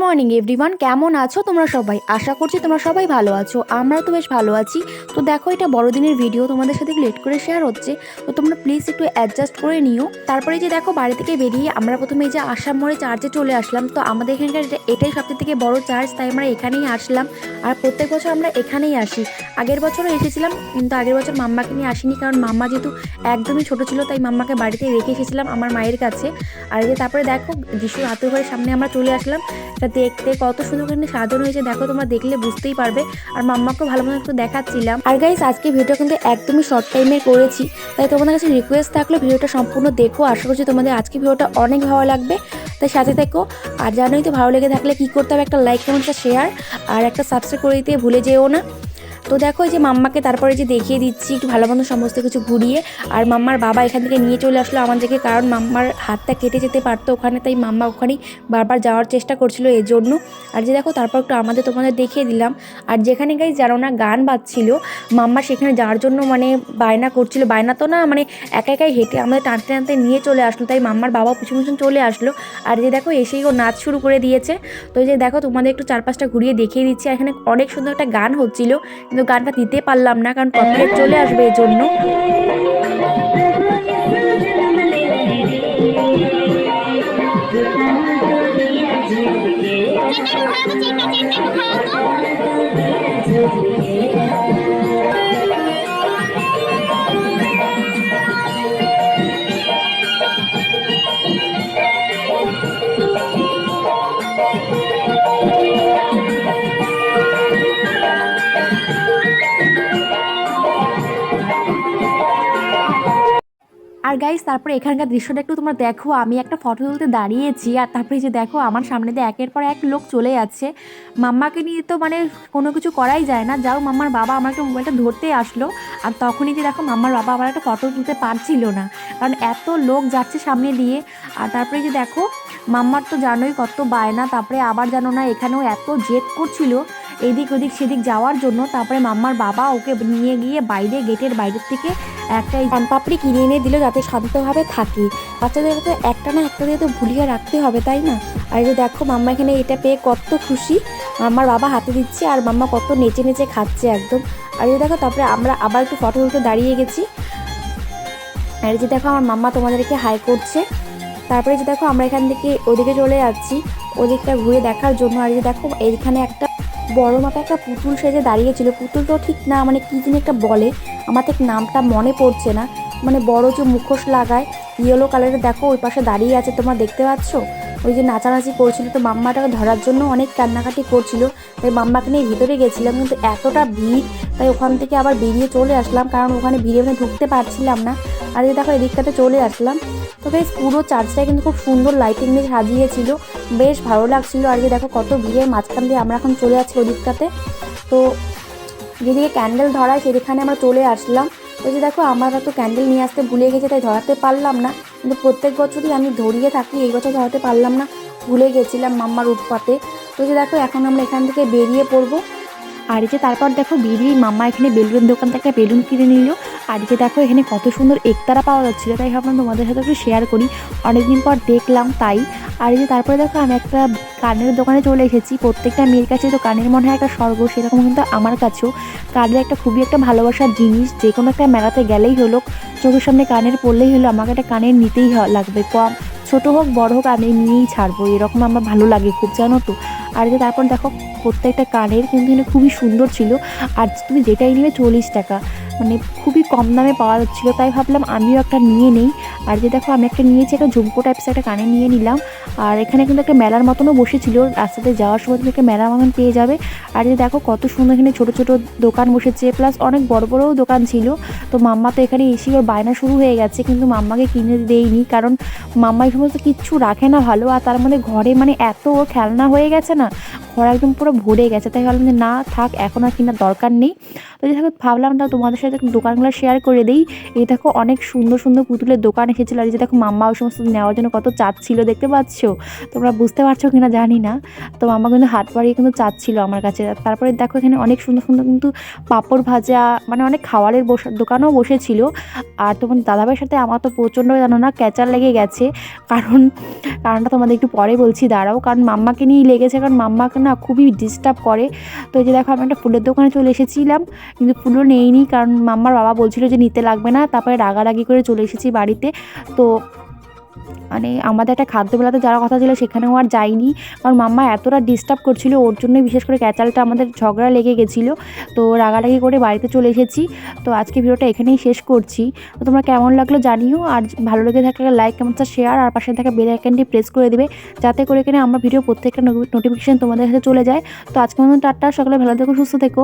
Morning everyone, কেমন আছো তোমরা সবাই? আশা করছি তোমরা সবাই ভালো আছো। আমরা তো বেশ ভালো আছি। তো দেখো, এটা বড়দিনের ভিডিও তোমাদের সাথে লেট করে শেয়ার হচ্ছে, তো তোমরা প্লিজ একটু অ্যাডজাস্ট করে নিও। তারপরে যে দেখো, বাড়ি থেকে বেরিয়ে আমরা প্রথমে এই যে আসাম মোড়ে চার্চে চলে আসলাম। তো আমাদের এখানকার এটাই সবচেয়ে থেকে বড় চার্চ, তাই আমরা এখানেই আসলাম। আর প্রত্যেক বছর আমরা এখানেই আসি। আগের বছরও এসেছিলাম, কিন্তু আগের বছর মাম্মাকে নিয়ে আসিনি, কারণ মাম্মা যেহেতু একদমই ছোট ছিল, তাই মাম্মাকে বাড়িতে রেখে এসেছিলাম আমার মায়ের কাছে। আর যে তারপরে দেখো, যিশুর আতুর সামনে আমরা চলে আসলাম। এটা দেখতে কত সুন্দর করে সাজানো হয়েছে, দেখো তোমরা দেখলে বুঝতেই পারবে। আর মাম্মাকেও ভালো মতো একটু দেখাচ্ছিলাম। আর গাইস, আজকে ভিডিও কিন্তু একদমই শর্ট টাইমের করেছি, তাই তোমাদের কাছে রিকোয়েস্ট থাকলো ভিডিওটা সম্পূর্ণ দেখো। আশা করছি তোমাদের আজকে ভিডিওটা অনেক ভালো লাগবে, তাই সাথে থেকো। আর জানোই তো, ভালো লেগে থাকলে কি করতে হবে, একটা লাইক, কমেন্ট, শেয়ার আর একটা সাবস্ক্রাইব করে দিতে ভুলে যেও না। তো দেখো, এই যে মাম্মাকে তারপরে যে দেখিয়ে দিচ্ছি একটু ভালো মন্দ সমস্ত কিছু ঘুরিয়ে। আর মাম্মার বাবা এখান থেকে নিয়ে চলে আসলো আমাদেরকে, কারণ মাম্মার হাতটা কেটে যেতে পারতো ওখানে, তাই মাম্মা ওখানেই বারবার যাওয়ার চেষ্টা করছিল এর জন্য। আর যে দেখো, তারপর একটু তোমাদের দেখিয়ে দিলাম। আর যেখানে গাইস জানো না গান বাজছিল, মাম্মা সেখানে যাওয়ার জন্য মানে বায়না করছিল। বায়না তো না, মানে একা একাই হেঁটে আমাদের টানতে টানতে নিয়ে চলে আসলো, তাই মাম্মার বাবাও পিছন পিছন চলে আসলো। আর যে দেখো, এসেই ও নাচ শুরু করে দিয়েছে। তো এই যে দেখো, তোমাদের একটু চারপাশটা ঘুরিয়ে দেখিয়ে দিচ্ছি। এখানে অনেক সুন্দর একটা গান হচ্ছিল, কিন্তু গানটা দিতে পারলাম না, কারণ কপিরাইট চলে আসবে এর জন্য। আর গাইস, তারপরে এখানকার দৃশ্যটা একটু তোমরা দেখো। আমি একটা ফটো তুলতে দাঁড়িয়েছি, আর তারপরে যে দেখো, আমার সামনে দিয়ে একের পর এক লোক চলে যাচ্ছে। মাম্মাকে নিয়ে তো মানে কোনো কিছু করাই যায় না। যাও, মাম্মার বাবা আমার একটা মোবাইলটা ধরতে আসলো, আর তখনই যে দেখো, মাম্মার বাবা আমার একটা ফটো তুলতে পারছিল না, কারণ এত লোক যাচ্ছে সামনে দিয়ে। আর তারপরে যে দেখো, মাম্মার তো জানোই কত বায়না। তারপরে আবার জানো না, এখানেও এত জেদ করছিল এদিক ওদিক সেদিক যাওয়ার জন্য। তারপরে মাম্মার বাবা ওকে নিয়ে গিয়ে বাইরে, গেটের বাইরের থেকে একটা পানপাপড়ি কিনে এনে দিল, যাতে শান্তভাবে থাকি। বাচ্চাদের তো একটা না একটা দিয়ে তো ভুলিয়ে রাখতে হবে, তাই না? আর যে দেখো, মাম্মা এখানে এটা পেয়ে কত খুশি, মাম্মার বাবা হাতে দিচ্ছে, আর মাম্মা কত নেচে নেচে খাচ্ছে একদম। আর যে দেখো, তারপরে আমরা আবার একটু ফটো তুলতে দাঁড়িয়ে গেছি। আর যে দেখো, আমার মাম্মা তোমাদেরকে হাই করছে। তারপরে যে দেখো, আমরা এখান থেকে ওদিকে চলে যাচ্ছি, ওদিকটা ঘুরে দেখার জন্য। আর যে দেখো, এইখানে একটা বড় মাপা একটা পুতুল সেজে দাঁড়িয়েছিল। পুতুলটাও ঠিক না, মানে কী যিনি একটা বলে, আমার ঠিক নামটা মনে পড়ছে না। মানে বড় যে মুখোশ লাগায়, ইয়েলো কালারের, দেখো ওই পাশে দাঁড়িয়ে আছে, তোমরা দেখতে পাচ্ছ। ওই যে নাচানাচি করছিল, তো মাম্মাটাকে ধরার জন্য অনেক কান্নাকাটি করছিল, তাই মাম্মাকে নিয়ে ভিতরে গেছিলাম, কিন্তু এতটা ভিড়, তাই ওখান থেকে আবার বেরিয়ে চলে আসলাম, কারণ ওখানে ভিড়ে ঢুকতে পারছিলাম না। আর এই দেখো, এদিকটাতে চলে আসলাম। তো বেশ পুরো চার্চটায় কিন্তু খুব সুন্দর লাইটিং দিয়ে সাজিয়েছিল, বেশ ভালো লাগছিল। আর যে দেখো, কত ভিড়ের মাঝখান দিয়ে আমরা এখন চলে যাচ্ছি ওদিকটাতে। তো যেদিকে ক্যান্ডেল ধরায় সেখানে আমরা চলে আসলাম। তো যে দেখো, আমরা তো ক্যান্ডেল নিয়ে আসতে ভুলে গেছি, তাই ধরাতে পারলাম না, কিন্তু প্রত্যেক বছরই আমি ধরিয়ে থাকি, এই বছর ধরাতে পারলাম না, ভুলে গেছিলাম মাম্মার উৎপাতে। তো যে দেখো, এখন আমরা এখান থেকে বেরিয়ে পড়বো। আর এই যে তারপর দেখো, বেরিয়ে মাম্মা এখানে বেলুনের দোকান থেকে বেলুন কিনে নিল। আর এই যে দেখো, এখানে কত সুন্দর একতারা পাওয়া যাচ্ছিলো, তাই ভাবলাম তোমাদের সাথে একটু শেয়ার করি, অনেকদিন পর দেখলাম তাই। আর এই যে তারপরে দেখো, আমি একটা কানের দোকানে চলে এসেছি। প্রত্যেকটা মেয়ের কাছে তো কানের মনে হয় একটা স্বর্গ, সেরকম কিন্তু আমার কাছেও কানের একটা খুবই একটা ভালোবাসার জিনিস। যে কোনো একটা মেলাতে গেলেই হলো, চোখের সামনে কানের পড়লেই হলো, আমাকে একটা কানের নিতেই লাগবে, কম ছোট হোক বড় হোক, আমি নিয়েই ছাড়বো, এরকম আমার ভালো লাগে খুব, জানো তো। আর যে তারপর দেখো, প্রত্যেকটা কানের কিন্তু খুবই সুন্দর ছিল। আর তুমি যেটাই নিবে 40 টাকা, মানে খুবই কম দামে পাওয়া যাচ্ছিলো, তাই ভাবলাম আমিও একটা নিয়ে নেই। আর যে দেখো, আমি একটা নিয়েছি, একটা ঝুমকো টাইপস একটা কানে নিয়ে নিলাম। আর এখানে কিন্তু একটা মেলার মতনও বসেছিল, রাস্তাতে যাওয়ার সময় তুমি একটা মেলার মতন পেয়ে যাবে। আর যে দেখো, কত সুন্দর এখানে ছোটো ছোটো দোকান বসেছে, প্লাস অনেক বড় বড়ও দোকান ছিল। তো মাম্মা তো এখানে এসে ওর বায়না শুরু হয়ে গেছে, কিন্তু মাম্মাকে কিনে দেয়নি, কারণ মাম্মা এই সমস্ত কিচ্ছু রাখে না ভালো। আর তার মধ্যে ঘরে মানে এত ওর খেলনা হয়ে গেছে না, ঘর একদম পুরো ভরে গেছে, তাই ভাবলাম যে না থাক, এখন আর কেনার দরকার নেই। তো যে দেখো ভাবলাম তাও তোমাদের সাথে একটু দোকানগুলো শেয়ার করে দিই। এই দেখো অনেক সুন্দর সুন্দর পুতুলের দোকান এসেছিলো, আর এই যে দেখো মাম্মা ওই সমস্ত নেওয়ার জন্য কত চাচ্ছিল, দেখতে পাচ্ছ? তোমরা বুঝতে পারছো কিনা জানি না। তো মাম্মা কিন্তু হাত বাড়িয়ে কিন্তু চাচ্ছিল আমার কাছে। তারপরে দেখো এখানে অনেক সুন্দর সুন্দর কিন্তু পাঁপড় ভাজা, মানে অনেক খাবারের দোকানও বসেছিল। আর তোমার দাদাভাইয়ের সাথে আমার তো প্রচণ্ড জানো না ক্যাচার লেগে গেছে, কারণটা তোমাদের একটু পরে বলছি, দাঁড়াও। কারণ মাম্মাকে নিয়েই লেগেছে, কারণ মাম্মাকে না খুবই ডিস্টার্ব করে। তো এই যে দেখো আমি একটা ফুলের দোকানে চলে এসেছিলাম, কিন্তু ফুলও নেইনি, কারণ মাম্মার বাবা বলছিল যে নিতে লাগবে না। তারপরে রাগারাগি করে চলে এসেছি বাড়িতে। তো মানে আমাদের একটা খাদ্য মেলাতে যাওয়ার কথা ছিল, সেখানেও আর যাইনি, কারণ মাম্মা এতটা ডিস্টার্ব করছিল, ওর জন্যই বিশেষ করে ক্যাচালটা আমাদের ঝগড়া লেগে গেছিলো। তো রাগারাগি করে বাড়িতে চলে এসেছি। তো আজকে ভিডিওটা এখানেই শেষ করছি। তো তোমরা কেমন লাগলো জানিও, আর ভালো লেগে থাকলে লাইক, কমেন্ট, শেয়ার, আর পাশে থাকা বেল আইকনটি প্রেস করে দিবে, যাতে করে এখানে আমার ভিডিও প্রত্যেকটা নোটিফিকেশন তোমাদের কাছে চলে যায়। তো আজকের মতো টাটা, সকালে ভালো থেকো, সুস্থ থেকো।